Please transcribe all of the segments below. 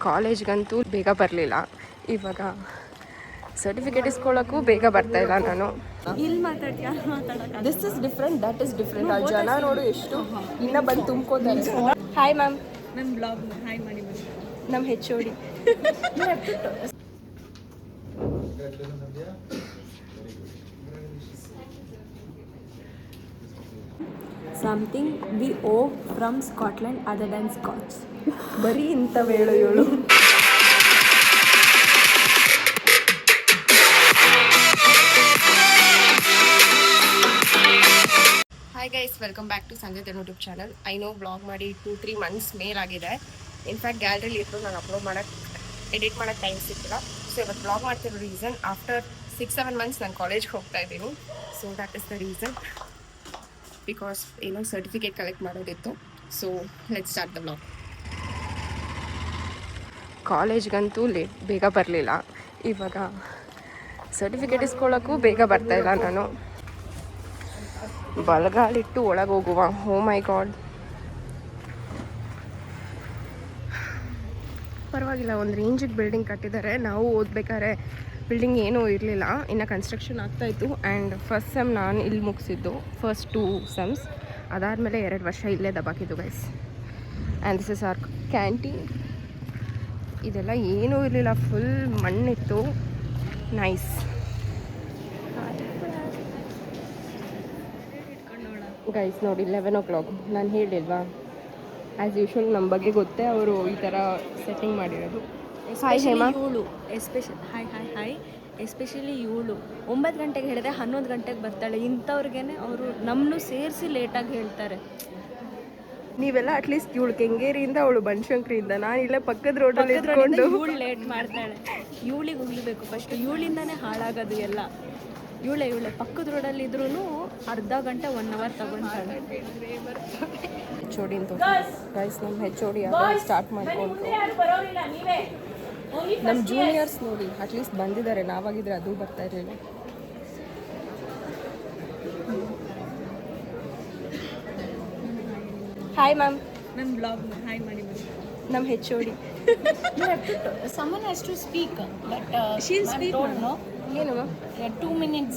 ಕಾಲೇಜ್ಗಂತೂ ಬೇಗ ಬರಲಿಲ್ಲ. ಇವಾಗ ಸರ್ಟಿಫಿಕೇಟ್ ಇಸ್ಕೊಳ್ಳೋಕ್ಕೂ ಬೇಗ ಬರ್ತಾ ಇಲ್ಲ ನಾನು. ಇಲ್ಲಿ ಮಾತಾಡ್ತೀಯ? This is different, that is different. ಆ ಜನ ನೋಡು ಎಷ್ಟು ಇನ್ನೂ ಬಂದು ತುಂಬ್ಕೋತಾರೆ. Hi ma'am. ನನ್ನ ಬ್ಲಾಗ್ ಹಾಯ್ ಮಾಡಿ ನಮ್ಮ HOD. Something we owe from Scotland other than Scotch. ಬರೀ ಇಂಥವು ಹೇಳು. Hi guys, welcome back to ಸಂಜೆ then YouTube channel. I know blog ಮಾಡಿ 2-3 ಮಂತ್ಸ್ ಮೇಲಾಗಿದೆ. ಇನ್ಫ್ಯಾಕ್ಟ್ ಗ್ಯಾಲರಿಲಿ ಇತ್ತು, ನಾನು ಅಪ್ಲೋಡ್ ಎಡಿಟ್ ಮಾಡೋಕ್ಕೆ ಟೈಮ್ ಸಿಕ್ಕಿಲ್ಲ. ಸೊ ಇವತ್ತು ಬ್ಲಾಗ್ ಮಾಡ್ತಿರೋ ರೀಸನ್, ಆಫ್ಟರ್ 6-7 ಮಂತ್ಸ್ ನಾನು ಕಾಲೇಜ್ಗೆ ಹೋಗ್ತಾ ಇದ್ದೀನಿ. So that is the reason, because ಏನೋ ಸರ್ಟಿಫಿಕೇಟ್ ಕಲೆಕ್ಟ್ ಮಾಡೋದಿತ್ತು. So let's start the blog. ಕಾಲೇಜ್ಗಂತೂ ಬೇಗ ಬರಲಿಲ್ಲ. ಇವಾಗ ಸರ್ಟಿಫಿಕೇಟ್ ಇಸ್ಕೊಳ್ಳೋಕ್ಕೂ ಬೇಗ ಬರ್ತಾ ಇಲ್ಲ ನಾನು. ಬಲಗಾಲಿಟ್ಟು ಒಳಗೆ ಹೋಗುವ. ಓ ಮೈ ಗಾಡ್. ಪರವಾಗಿಲ್ಲ, ಒಂದು ರೇಂಜಿಗೆ ಬಿಲ್ಡಿಂಗ್ ಕಟ್ಟಿದ್ದಾರೆ. ನಾವು ಓದ್ಬೇಕಾದ್ರೆ ಬಿಲ್ಡಿಂಗ್ ಏನೂ ಇರಲಿಲ್ಲ, ಇನ್ನು ಕನ್ಸ್ಟ್ರಕ್ಷನ್ ಆಗ್ತಾಯಿತ್ತು. ಆ್ಯಂಡ್ ಫಸ್ಟ್ ಸೆಮ್ ನಾನು ಇಲ್ಲಿ ಮುಗಿಸಿದ್ದು, ಫಸ್ಟ್ 2 ಸೆಮ್ಸ್. ಅದಾದಮೇಲೆ 2 ವರ್ಷ ಇಲ್ಲೇ ದಬಾಕಿದ್ದು guys. And this is our canteen. ಇದೆಲ್ಲ ಏನೂ ಇರಲಿಲ್ಲ, ಫುಲ್ ಮಣ್ಣಿತ್ತು. ನೈಸ್. ಗೈಸ್ ನೋಡಿ, 11 o'clock. ನಾನು ಹೇಳಿಲ್ವಾ, ಆ್ಯಸ್ ಯೂಶ್ವಲ್ ನಮ್ಮ ಬಗ್ಗೆ ಗೊತ್ತೇ, ಅವರು ಈ ಥರ ಸೆಟ್ಟಿಂಗ್ ಮಾಡಿರೋದು. ಹಾಯ್ ಹೇಮಾ. ಇವಳು ಎಸ್ಪೆಷಲಿ ಇವಳು 9 ಗಂಟೆಗೆ ಹೇಳಿದ್ರೆ 11 ಗಂಟೆಗೆ ಬರ್ತಾಳೆ. ಇಂಥವ್ರಿಗೇನೆ ಅವರು ನಮ್ಮನ್ನು ಸೇರಿಸಿ ಲೇಟಾಗಿ ಹೇಳ್ತಾರೆ. ನೀವೆಲ್ಲ ಅಟ್ಲೀಸ್ಟ್ ಇವಳು ಕೆಂಗೇರಿಯಿಂದ, ಅವಳು ಬನಶಂಕರಿಯಿಂದ, ನಾನು ಇಲ್ಲೇ ಪಕ್ಕದ ರೋಡಲ್ಲಿ ಇಟ್ಕೊಂಡು ಇವಳು ಲೇಟ್ ಮಾಡ್ತಾಳೆ. ಇವಳಿಗೆ ಉಗಿಬೇಕು ಫಸ್ಟ್, ಇವಳಿಂದಾನೇ ಹಾಳಾಗೋದು ಎಲ್ಲ. ಇವಳೆ ಪಕ್ಕದ ರೋಡಲ್ಲಿ ಇದ್ರೂ ಅರ್ಧ ಗಂಟೆ 1 hour ತಗೊಳ್ತಾಳೆ. HOD ಅಂತ ಗೈಸ್, ನಮ್ಮ HOD ಸ್ಟಾರ್ಟ್ ಮಾಡಿಕೊಂಡು. ನಮ್ಮ ಜೂನಿಯರ್ಸ್ ನೋಡಿ ಅಟ್ಲೀಸ್ಟ್ ಬಂದಿದ್ದಾರೆ, ನಾವಾಗಿದ್ರೆ ಅದು ಬರ್ತಾ ಇರಲಿಲ್ಲ. Hi ma'am. ನನ್ನ ಬ್ಲಾಗ್ ಹಾಯ್ ಮಾಡಿ ನಮ್ಮ HOD. Someone has to speak, but she'll speak. Don't know. ಏನು ಮ್ಯಾಮ್? 2 minutes.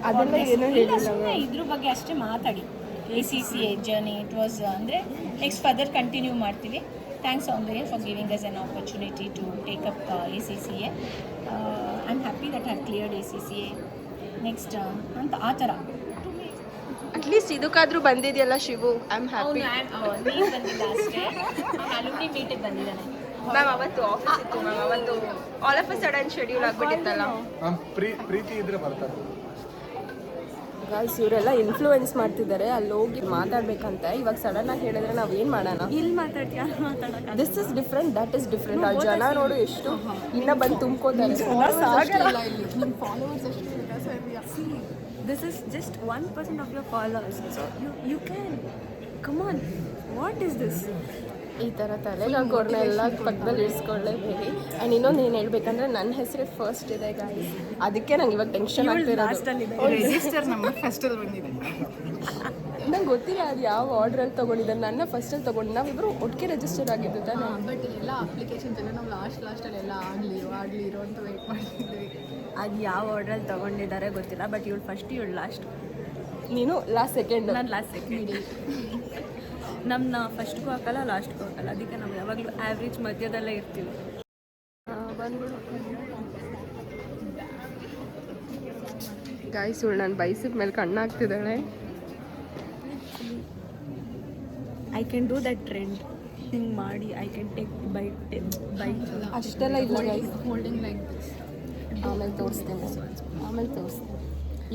ಅದೆಲ್ಲ ಏನೋ ಹೇಳಿಲ್ಲ. ಸುಮ್ಮನೆ ಇದ್ರ ಬಗ್ಗೆ ಅಷ್ಟೇ ಮಾತಾಡಿ. ACCA ಜರ್ನಿ ಇಟ್ ವಾಸ್ ಅಂದರೆ ನೆಕ್ಸ್ಟ್ ಫರ್ದರ್ ಕಂಟಿನ್ಯೂ ಮಾಡ್ತೀವಿ. Thanks online for giving us an opportunity to take up ACCA. I am happy that have cleared ACCA next ಅಂತ ಆ ಥರ. ಅಟ್ಲೀಸ್ಟ್ ಇದಕ್ಕಾದ್ರೂ ಬಂದಿದೆಯಲ್ಲ ಶಿವು. I am happy. ನೀನು ಬಂದಿಲ್ಲ ಅಷ್ಟೇ, ಅಲುಮಿನಿ ಮೀಟಿಗೆ ಬಂದಿದ್ದಾನೆ ಮ್ಯಾಮ್. ಅವತ್ತು ಆಫೀಸ್ ಇತ್ತು ಮ್ಯಾಮ್. ಅವತ್ತು all of a sudden schedule ಆಗಿಬಿಟ್ಟಿತ್ತಲ್ಲ. ಪ್ರೀತಿ ಇದ್ರೆ ಬರ್ತಾರೆ ಗೈಸ್, ಇವರೆಲ್ಲ ಇನ್ಫ್ಲೂಯೆನ್ಸ್ ಮಾಡ್ತಿದ್ದಾರೆ. ಅಲ್ಲಿ ಹೋಗಿ ಮಾತಾಡ್ಬೇಕಂತ. ಇವಾಗ ಸಡನ್ ಆಗಿ ಹೇಳಿದ್ರೆ ನಾವು ಏನು ಮಾಡೋಣ? ಇಲ್ಲಿ ಮಾತಾಡ್ತೀಯ? This is different, that is different. ಆ ಜನ ನೋಡು ಎಷ್ಟು ಇನ್ನೂ ಬಂದು ತುಂಬ್ಕೋತಾರೆ. This is just 1% of your followers. So you can come on. What is this? ಈ ಥರ ತಲೆಗೆ ಹಾಕೋರ್ನ ಎಲ್ಲ ಪಕ್ಕದಲ್ಲಿ ಇರಿಸ್ಕೊಳ್ಳೇಬೇಡಿ. ಆ್ಯಂಡ್ ಇನ್ನೊಂದು ಏನು ಹೇಳ್ಬೇಕಂದ್ರೆ, ನನ್ನ ಹೆಸರೇ ಫಸ್ಟ್ ಇದೆ ಗಾಯ್ಸ್. ಅದಕ್ಕೆ ನಂಗೆ ಇವಾಗ ಟೆನ್ಷನ್ ಆಗ್ತಿರೋದು. ರಿಜಿಸ್ಟರ್ ನಮ್ಮ ಫಸ್ಟಲ್ಲಿ ಬಂದಿದೆ. ನಂಗೆ ಗೊತ್ತಿಲ್ಲ ಅದು ಯಾವ ಆರ್ಡ್ರಲ್ಲಿ ತೊಗೊಂಡಿದ್ದಾರೆ. ನನ್ನ ಫಸ್ಟಲ್ಲಿ ತೊಗೊಂಡು ನಾವಿಬ್ಬರು ಒಟ್ಟಿಗೆ ರಿಜಿಸ್ಟರ್ ಆಗಿದ್ದು ತಾನೆ. ಬಟ್ ಎಲ್ಲ ಅಪ್ಲಿಕೇಶನ್ಸ್ ಎಲ್ಲ ನಾವು ಲಾಸ್ಟಲ್ಲಿ ಎಲ್ಲ ಆಗಲಿ ಇರೋ ಅಂತ ವೆಯ್ಟ್ ಮಾಡ್ತಿದ್ವಿ. ಅದು ಯಾವ ಆರ್ಡ್ರಲ್ಲಿ ತೊಗೊಂಡಿದ್ದಾರೆ ಗೊತ್ತಿಲ್ಲ, ಬಟ್ ಇವಳು ಫಸ್ಟ್ ಇವಳು ಲಾಸ್ಟ್. ನೀನು ಲಾಸ್ಟ್ ಸೆಕೆಂಡ್. ನಾನು ಲಾಸ್ಟ್ ಸೆಕೆಂಡ್. ನಮ್ಮನ್ನ ಫಸ್ಟ್ಗೂ ಹಾಕಲ್ಲ ಲಾಸ್ಟ್ಗೂ ಹಾಕಲ್ಲ. ಅದಕ್ಕೆ ನಾವು ಯಾವಾಗಲೂ ಆ್ಯಾವ್ರೇಜ್ ಮಧ್ಯದಲ್ಲೇ ಇರ್ತೀವಿ. ಬಂದ್ಬಿಡು ಗಾಯ್ಸ್. ಇವಳು ನಾನು ಬೈಸಿದ ಮೇಲೆ ಕಣ್ಣಾಗ್ತಿದ್ದಾಳೆ. I can do that trend. ಹಿಂಗೆ ಮಾಡಿ ಐ ಕ್ಯಾನ್ ಟೇಕ್ ಬೈಟ್ ಅಷ್ಟೆಲ್ಲ ಇಲ್ಲ ಗೈಸ್. Holding like this. ಆಮೇಲೆ ತೋರಿಸ್ತೀನಿ.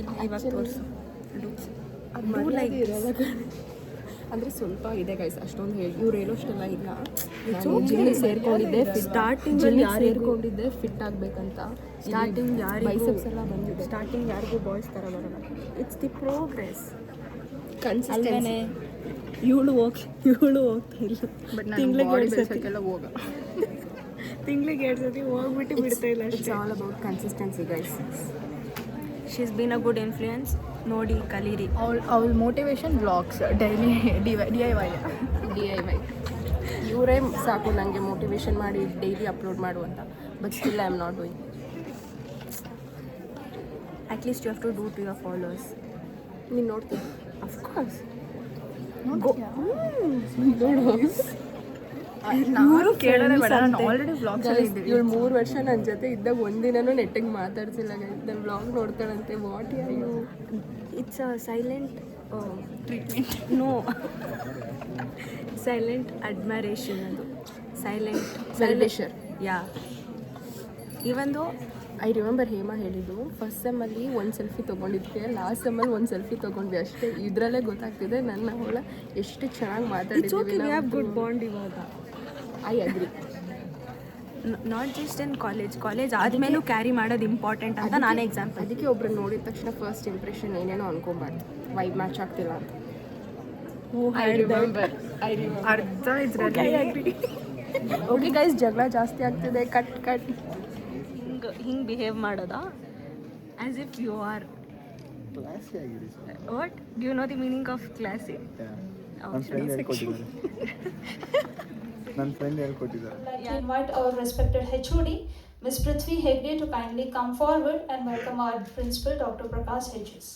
ಇಲ್ಲ ಇವಾಗ ತೋರಿಸು. ಅಂದರೆ ಸ್ವಲ್ಪ ಇದೆ ಗೈಸ್, ಅಷ್ಟೊಂದು ಹೇಳಿ ಇವ್ರು ಹೇಳೋಷ್ಟೆಲ್ಲ ಇಲ್ಲ. ಜಿಮ್ಮಿಗೆ ಸೇರ್ಕೊಂಡಿದ್ದೆ, ಸೇರ್ಕೊಂಡಿದ್ದೆ ಫಿಟ್ ಆಗಬೇಕಂತ. ಸ್ಟಾರ್ಟಿಂಗ್ ಯಾರಿಗೂ ಬೈಸೆಪ್ಸ್ ಎಲ್ಲ ಬಂದಿದೆ. ಸ್ಟಾರ್ಟಿಂಗ್ ಯಾರಿಗೂ ಬಾಯ್ಸ್ ಥರ ಬರೋಲ್ಲ. It's the progress. ಕನ್ಸಿಸ್ಟೆನ್ಸಿ. ಇವಳು ಹೋಗ್ತಾ ಇಲ್ಲ, ಬಟ್ ತಿಂಗಳಿಗೆ 2 ಸತಿಗೆಲ್ಲ ತಿಂಗಳಿಗೆ 2 ಸತಿ ಹೋಗ್ಬಿಟ್ಟು ಬಿಡ್ತಾ ಇಲ್ಲ. It's all about consistency guys. She is been a good influence. ನೋಡಿ ಕಲೀರಿ. ಅವಳ ಮೋಟಿವೇಶನ್ ಬ್ಲಾಗ್ಸ್ ಡೈಲಿ DIY. ಇವರೇ ಸಾಕು ನನಗೆ ಮೋಟಿವೇಶನ್ ಮಾಡಿ ಡೈಲಿ ಅಪ್ಲೋಡ್ ಮಾಡು ಅಂತ. But still I am not doing. At least you have to do to your followers. ನೀನು ನೋಡ್ತೀನಿ ಅಫ್ಕೋರ್ಸ್. ನಾನು ಕೇಳೋದೇ ಬೇಡ, ನಾನು ಆಲ್ರೆಡಿ ವ್ಲಾಗ್ಸಲ್ಲಿ ಇದ್ದೀನಿ. ಇವಳು 3 ವರ್ಷ ನನ್ನ ಜೊತೆ ಇದ್ದಾಗ ಒಂದಿನನೂ ನೆಟ್ಟಿಗೆ ಮಾತಾಡ್ಸಿಲ್ಲ. ನನ್ನ ವ್ಲಾಗ್ ನೋಡ್ತಾಳಂತೆ. What you it's a silent treatment. No, silent admiration ಅದು. Silent yeah. Even though I remember Hema ಹೇಳಿದ್ದು ಫಸ್ಟ್ ಸೆಮ್ಮಲ್ಲಿ ಒಂದು ಸೆಲ್ಫಿ ತೊಗೊಂಡಿದ್ದೆ, ಲಾಸ್ಟ್ ಸೆಮ್ಮಲ್ಲಿ ಒಂದು ಸೆಲ್ಫಿ ತೊಗೊಂಡ್ವಿ ಅಷ್ಟೇ. ಇದರಲ್ಲೇ ಗೊತ್ತಾಗ್ತಿದೆ ನನ್ನ ಅವಳ ಎಷ್ಟು ಚೆನ್ನಾಗಿ ಮಾತಾಡಿದ್ದೀವಿ. ವಿ ಹ್ಯಾವ್ ಗುಡ್ ಬಾಂಡ್ ಇವಾಗ. I agree. Not just in college ಆದಮೇಲೂ ಕ್ಯಾರಿ ಮಾಡೋದು ಇಂಪಾರ್ಟೆಂಟ್ ಅಂತ ನಾನೇ ಎಕ್ಸಾಂಪಲ್. ಅದಕ್ಕೆ ಒಬ್ರನ್ನ ನೋಡಿದ ತಕ್ಷಣ ಫಸ್ಟ್ ಇಂಪ್ರೆಷನ್ ಏನೇನೋ ಅನ್ಕೊಂಬಾರ್ದು, ವೈಬ್ ಮ್ಯಾಚ್ ಆಗ್ತಿಲ್ಲ ಅಂತ. ಅರ್ಧ ಇದ್ರಲ್ಲಿ ಓಕೆ ಗೈಸ್, ಜಗಳ ಜಾಸ್ತಿ ಆಗ್ತಿದೆ. ಕಟ್ ಹಿಂಗೆ ಬಿಹೇವ್ ಮಾಡೋದಾ as if you are what do you know the meaning of classy? ನನ್ನ ಫ್ರೆಂಡ್ ಹೇಳ್ಕೊಟ್ಟಿದ್ದಾರೆ. Invite our respected HOD, Ms. Prithvi Hegde, to kindly come forward and welcome our principal, Dr. Prakash Hedges.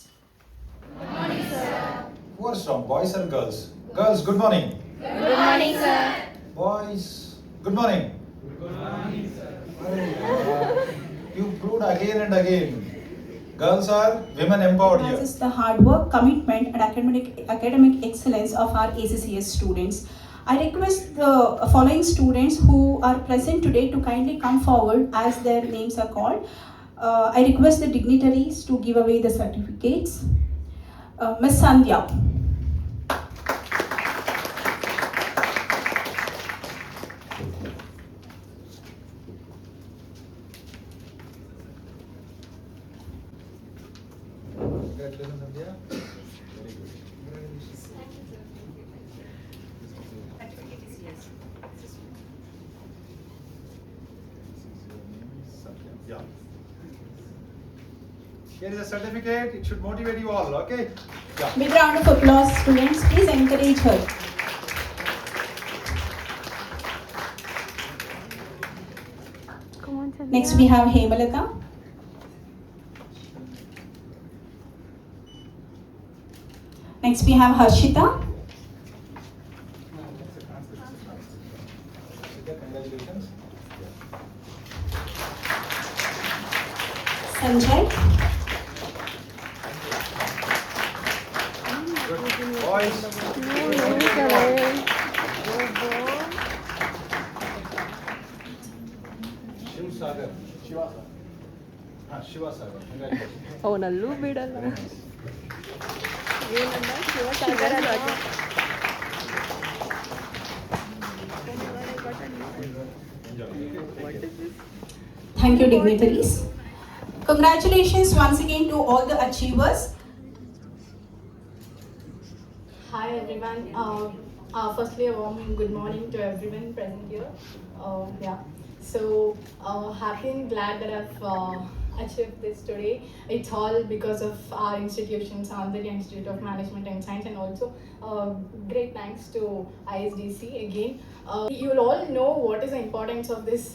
Who are strong, boys or girls? Girls, good morning. Good morning, sir. Boys, good morning. Good morning, sir. You proved again and again. Girls are women empowered here. This is the hard work, commitment, and academic excellence of our ACCS students. I request the following students who are present today to kindly come forward as their names are called. I request the dignitaries to give away the certificates. Ms. Sandhya. Congratulations, Sandhya. Very good. Yeah. Here is a certificate. It should motivate you all. Okay. Yeah. Big round of applause, students. Please encourage her. Next we have Hemalata. Next we have Harshita. Congratulations. Sanjay. Good. Boys. Shiv Sagar. Shiva Sagar. Congratulations. ಅವನಲ್ಲೂ ಬಿಡಲ್ಲ. Very nice. Thank you, dignitaries. Congratulations once again to all the achievers. Hi everyone. Firstly, a warm good morning to everyone present here. So happy and glad that I've achieved this today. It's all because of our institution, Soundarya Institute of Management and Science, and also great thanks to ISDC again. You'll all know what is the importance of this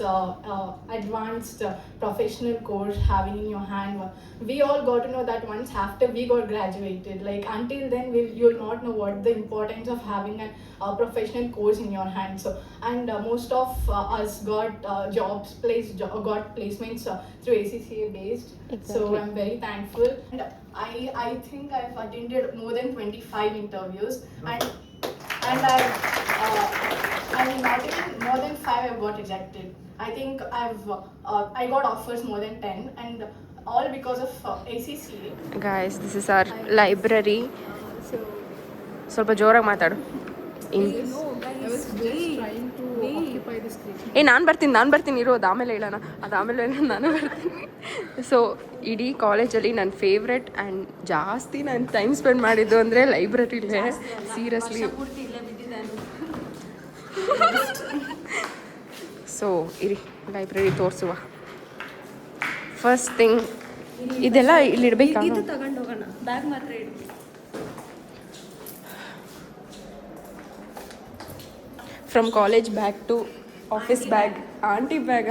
advanced professional course having in your hand. We all got to know that once after we got graduated. Like until then, you'll not know what the importance of having a professional course in your hand. So, and most of us got got placements through ACCA based. So I'm very thankful. And I think I've attended more than 25 interviews, and not even more than 5 I've got rejected. I think I got offers more than 10, and all because of ACCA. Guys, this is our library. ಸ್ವಲ್ಪ ಜೋರಾಗಿ ಮಾತಾಡು. ನಾನು ಬರ್ತೀನಿ ಇರೋದು ಆಮೇಲೆ ಹೇಳೋಣ. ಅದಾಮೇಲೆ ನಾನು ಬರ್ತೀನಿ. ಸೊ ಇಡೀ ಕಾಲೇಜಲ್ಲಿ ನನ್ನ ಫೇವ್ರೆಟ್ ಆ್ಯಂಡ್ ಜಾಸ್ತಿ ನಾನು ಟೈಮ್ ಸ್ಪೆಂಡ್ ಮಾಡಿದ್ದು ಅಂದರೆ ಲೈಬ್ರರಿಲೇ. ಸೀರಿಯಸ್ಲಿ. ಸೊ ಇರಿ ಲೈಬ್ರರಿ ತೋರಿಸುವ. ಫಸ್ಟ್ ಥಿಂಗ್ ಇದೆಲ್ಲ ಇಲ್ಲಿ ಇಡಬೇಕಾ? ಇದು ತಗೊಂಡು ಹೋಗೋಣ, ಬ್ಯಾಗ್ ಮಾತ್ರ ಇಡು. From college bag to office bag, aunty bag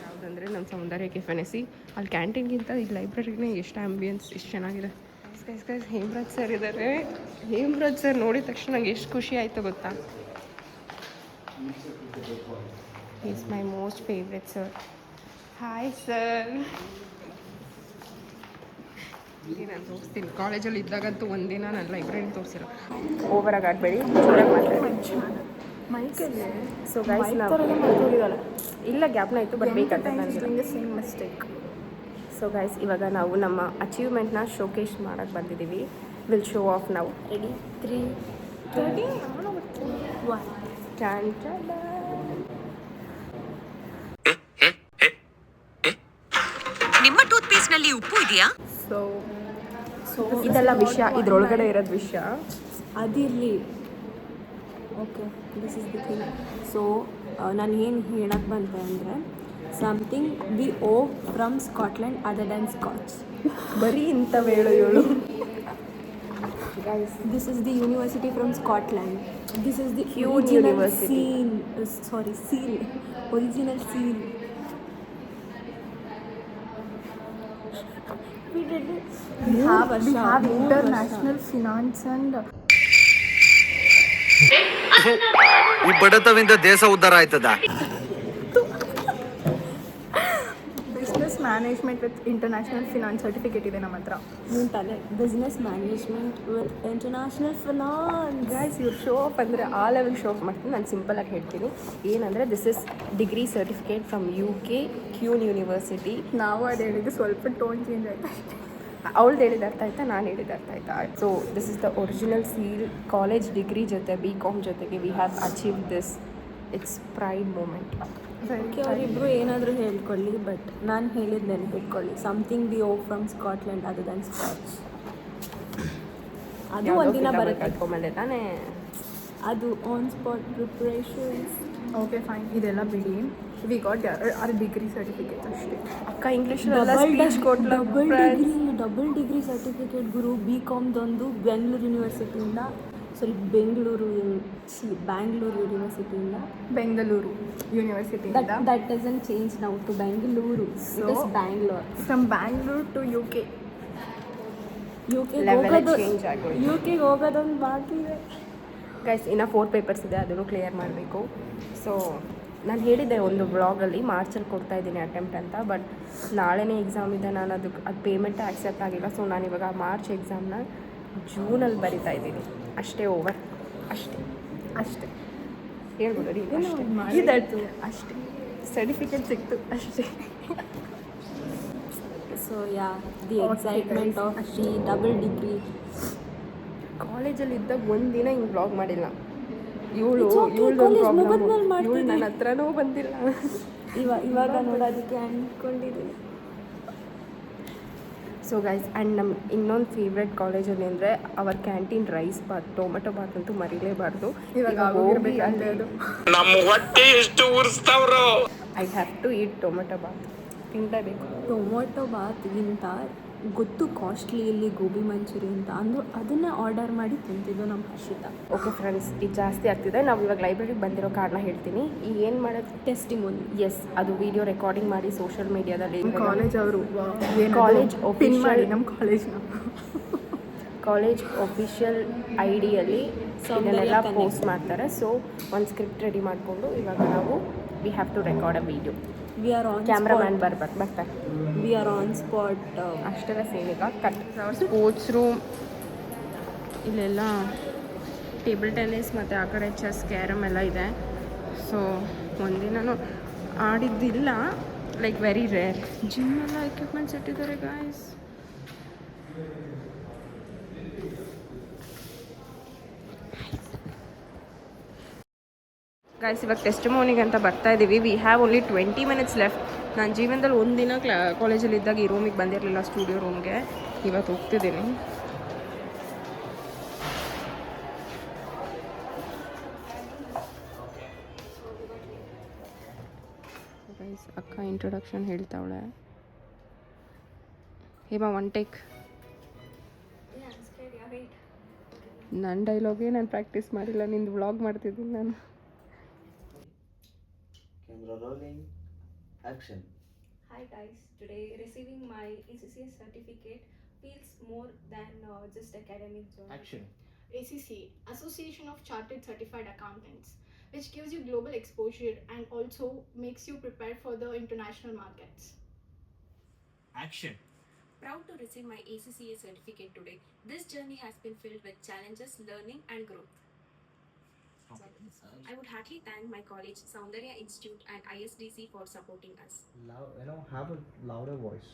ಯಾವುದಂದರೆ ನಮ್ಮ ಸೌಂದರ್ಯ ಕೆಫೆನೆಸಿ ಅಲ್ಲಿ ಕ್ಯಾಂಟೀನ್ಗಿಂತ ಈಗ ಲೈಬ್ರರಿನೇ ಎಷ್ಟು ಆ್ಯಂಬಿಯನ್ಸ್ ಎಷ್ಟು ಚೆನ್ನಾಗಿದೆ. ಗೈಸ್ ಹೇಮರಾಜ್ ಸರ್ ಇದ್ದಾರೆ. ಹೇಮರಾಜ್ ಸರ್ ನೋಡಿದ ತಕ್ಷಣ ನಂಗೆ ಎಷ್ಟು ಖುಷಿ ಆಯಿತು ಗೊತ್ತಾ. Is my most favourite sir. Hi sir. ಇಲ್ಲಿ ನಾನು ತೋರಿಸ್ತೀನಿ, ಕಾಲೇಜಲ್ಲಿ ಇದ್ದಾಗಂತೂ ಒಂದಿನ ನಾನು ಲೈಬ್ರರಿ ತೋರಿಸಿರೋ. ಓವರಾಗಿ ಆಡಬೇಡಿ, ಜೋರಾಗಿ ಮಾತಾಡಿ. ಮೈಕಲ್ಲಿ ಸೊ ಗೈಸ್ ಇಲ್ಲ ಗ್ಯಾಪ್ನ ಇತ್ತು ಬಟ್ ಬೇಕಂತ ನನಗೆ ಸೇಮ್ ಮಿಸ್ಟೇಕ್. ಸೊ ಗೈಸ್ ಇವಾಗ ನಾವು ನಮ್ಮ ಅಚೀವ್ಮೆಂಟ್ನ ಶೋಕೇಸ್ ಮಾಡೋಕ್ಕೆ ಬಂದಿದ್ದೀವಿ. ವಿಲ್ ಶೋ ಆಫ್ ನಾವು. Ready 3 2 1 can. ನಿಮ್ಮ ಟೂತ್ ಪೇಸ್ಟ್ನಲ್ಲಿ ಉಪ್ಪು ಇದೆಯಾ? ಸೊ ಇದೆಲ್ಲ ವಿಷಯ, ಇದ್ರೊಳಗಡೆ ಇರೋದು ವಿಷಯ ಅದಿರಲಿ. Okay, this is the thing. So ನಾನು ಏನು ಹೇಳಕ್ಕೆ ಬಂತೆ ಅಂದರೆ something we owe from Scotland other than Scotch. ಬರೀ ಇಂಥವು ಹೇಳು. This is the university from Scotland. This is the Huge original university. seal. Original seal. We did it. We have international finance and ಈ ಬಡತವಿಂದ ದೇಶ ಉದ್ಧಾರ ಆಯ್ತದ. Business management with international finance certificate ಇದೆ ನಮ್ಮ ಹತ್ರ. ನಿಂತಾನೆ business management with international finance. Guys ಇವ್ರು show off ಅಂದರೆ ಆ ಲೆವೆಲ್ ಶೋ ಆಫ್ ಮಾಡ್ತೀನಿ. ನಾನು ಸಿಂಪಲಾಗಿ ಹೇಳ್ತೀನಿ ಏನಂದರೆ this is degree certificate from UK Queen's university. ನಾವು ಅದು ಹೇಳಿದ್ದು ಸ್ವಲ್ಪ ಟೋನ್ ಚೇಂಜ್ ಆಯ್ತು. ಅವಳು ಹೇಳಿದ ಅರ್ಥ ಆಯ್ತಾ, ನಾನು ಹೇಳಿದ ಅರ್ಥ ಆಯ್ತಾ. So this is the original seal. College degree ಜೊತೆ BCom ಜೊತೆಗೆ we have achieve this. It's pride moment. Okay, ಅವರಿಬ್ಬರು ಏನಾದರೂ ಹೇಳ್ಕೊಳ್ಳಿ, ಬಟ್ ನಾನು ಹೇಳಿದ್ದು ನೆನಪಿಟ್ಕೊಳ್ಳಿ. Something we owe from Scotland other than Scotch. ಅದು ಒಂದಿನ ಬರುತ್ತೆ ಕಟ್ಕೊಂಬಂದೆ ತಾನೇ. ಅದು on spot preparations. Okay fine, ಇದೆಲ್ಲ ಬಿಡಿ. We got our degree certificate ಅಷ್ಟೇ. ಅಕ್ಕ ಇಂಗ್ಲೀಷಲ್ಲೆಲ್ಲ ಸ್ಪೀಚ್ ಕೊಟ್ಲು. ಡಬಲ್ ಡಿಗ್ರಿ ಸರ್ಟಿಫಿಕೇಟ್ ಗುರು. BComದೊಂದು ಬೆಂಗಳೂರು ಯೂನಿವರ್ಸಿಟಿಯಿಂದ, Bangalore ಯೂನಿವರ್ಸಿಟಿಯಿಂದ. Bengaluru university. That doesn't change now to Bengaluru. It is Bangalore. From Bangalore to UK. ಯುಕೆಗೆ ಹೋಗೋದೊಂದು ಬಾಕಿ ಇದೆ ಗೈಸ್. ಇನ್ನು 4 ಪೇಪರ್ಸ್ ಇದೆ, ಅದನ್ನು ಕ್ಲಿಯರ್ ಮಾಡಬೇಕು. ಸೊ ನಾನು ಹೇಳಿದ್ದೆ ಒಂದು ಬ್ಲಾಗಲ್ಲಿ ಮಾರ್ಚಲ್ಲಿ ಕೊಡ್ತಾ ಇದ್ದೀನಿ ಅಟೆಂಪ್ಟ್ ಅಂತ, ಬಟ್ ನಾಳೆನೇ ಎಕ್ಸಾಮ್ ಇದೆ. ನಾನು ಅದು ಪೇಮೆಂಟ್ ಆಕ್ಸೆಪ್ಟ್ ಆಗಿಲ್ಲ. ಸೊ ನಾನು ಇವಾಗ ಮಾರ್ಚ್ ಎಕ್ಸಾಮ್ನ ಜೂನಲ್ಲಿ ಬರಿತಾ ಇದ್ದೀನಿ. ಅಷ್ಟೇ, ಓವರ್. ಅಷ್ಟೇ ಹೇಳ್ಬೋದು ರೀ. ಇದಾಯ್ತು ಅಷ್ಟೇ. ಸರ್ಟಿಫಿಕೇಟ್ ಸಿಕ್ತು ಅಷ್ಟೇ. So yeah the excitement of the double degree. ಕಾಲೇಜಲ್ಲಿ ಇದ್ದಾಗ ಒಂದಿನ ಹಿಂಗೆ ಬ್ಲಾಗ್ ಮಾಡಿಲ್ಲ. ಇವಳು ನನ್ನ ಹತ್ರನೂ ಬಂದಿಲ್ಲ. ಇವಾಗ ನೋಡೋದಕ್ಕೆ ಅಂದ್ಕೊಂಡಿದ್ದೀನಿ. ಸೊ ಗೈಸ್, ಆ್ಯಂಡ್ ನಮ್ಮ ಇನ್ನೊಂದು ಫೇವ್ರೆಟ್ ಕಾಲೇಜಲ್ಲಿ ಅಂದರೆ our canteen rice bath, tomato bath ಅಂತೂ ಮರಿಲೇಬಾರ್ದು. ನಮ್ಮ ಹೊಟ್ಟೆ ಎಷ್ಟು ಉರಿಸ್ತಾವ್ರು. I have to eat tomato bath. ತಿನ್ನಲೇಬೇಕು. ಟೊಮೊಟೊ ಬಾತ್ಗಿಂತ ಗೊತ್ತು ಕಾಸ್ಟ್ಲಿ ಇಲ್ಲಿ ಗೋಬಿ ಮಂಚೂರಿ ಅಂತ ಅಂದು ಅದನ್ನೇ ಆರ್ಡರ್ ಮಾಡಿ ತಿಂತಿದ್ದು ನಮ್ಮ ಹರ್ಷಿತಾ. ಓಕೆ ಫ್ರೆಂಡ್ಸ್, ಇದು ಜಾಸ್ತಿ ಆಗ್ತಿದೆ. ನಾವು ಇವಾಗ ಲೈಬ್ರರಿಗೆ ಬಂದಿರೋ ಕಾರಣ ಹೇಳ್ತೀನಿ. ಈಗ ಏನು ಮಾಡೋದು, ಟೆಸ್ಟಿಮೋನಿ. ಎಸ್, ಅದು ವಿಡಿಯೋ ರೆಕಾರ್ಡಿಂಗ್ ಮಾಡಿ ಸೋಷಿಯಲ್ ಮೀಡಿಯಾದಲ್ಲಿ ಕಾಲೇಜ್ ಅವರು ಕಾಲೇಜ್ ಮಾಡಿ ನಮ್ಮ ಕಾಲೇಜ್ನ ಕಾಲೇಜ್ ಒಫಿಷಿಯಲ್ ಐಡಿಯಲ್ಲಿ ಇದನ್ನೆಲ್ಲ ಪೋಸ್ಟ್ ಮಾಡ್ತಾರೆ. ಸೊ ಒಂದು ಸ್ಕ್ರಿಪ್ಟ್ ರೆಡಿ ಮಾಡಿಕೊಂಡು ಇವಾಗ ನಾವು we have to record a video. We are on cameraman ಬರ್ತಾರೆ. We are on spot. ಅಷ್ಟೆಲ್ಲ ಸೇರಿಗ ಕಟ್. ಸ್ಪೋರ್ಟ್ಸ್ ರೂಮ್, ಇಲ್ಲೆಲ್ಲ ಟೇಬಲ್ ಟೆನ್ನಿಸ್ ಮತ್ತು ಆ ಕಡೆ ಚೆಸ್, ಕ್ಯಾರಮ್ ಎಲ್ಲ ಇದೆ. ಸೊ ಒಂದಿನೂ ಆಡಿದ್ದಿಲ್ಲ, ಲೈಕ್ ವೆರಿ ರೇರ್. ಜಿಮ್ ಎಲ್ಲ ಎಕ್ವಿಪ್ಮೆಂಟ್ಸ್ ಇಟ್ಟಿದ್ದಾರೆ ಗಾಯ್ಸ್. ಗಾಯ್ಸ್ ಇವಾಗ ಟೆಸ್ಟಿಮೋನಿಗೆ ಅಂತ ಬರ್ತಾ ಇದ್ದೀವಿ. We have only 20 minutes left. ನಾನು ಜೀವನದಲ್ಲಿ ಒಂದಿನ ಕಾಲೇಜಲ್ಲಿ ಇದ್ದಾಗ ಈ ರೂಮಿಗೆ ಬಂದಿರಲಿಲ್ಲ, ಸ್ಟುಡಿಯೋ ರೂಮ್ಗೆ. ಇವತ್ತು ಹೋಗ್ತಿದ್ದೀನಿ. ಗೈಸ್ ಅಕ್ಕ ಇಂಟ್ರೊಡಕ್ಷನ್ ಹೇಳ್ತಾವಳೆ. Hema, one take. ನನ್ನ ಡೈಲಾಗೇ ನಾನು ಪ್ರಾಕ್ಟೀಸ್ ಮಾಡಿಲ್ಲ, ನಿಂದು ವ್ಲಾಗ್ ಮಾಡ್ತಿದ್ದೀನಿ ನಾನು. Camera rolling. Action. Hi guys, today receiving my ACCA certificate feels more than just academic journey. Action. ACCA, Association of Chartered Certified Accountants, which gives you global exposure and also makes you prepare for the international markets. Action. Proud to receive my ACCA certificate today. This journey has been filled with challenges, learning and growth. I would heartily thank my college, Soundarya Institute and ISDC for supporting us. Have a louder voice.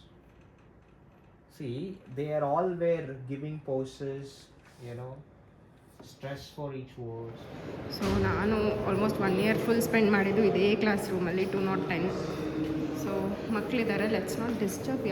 See, they are all were giving poses, stress for each word. So ನಾನು almost 1 year full spend ಮಾಡಿದ್ದು ಇದೇ class ರೂಮಲ್ಲಿ 210. So ಮಕ್ಕಳಿದ್ದಾರೆ, let's not disturb.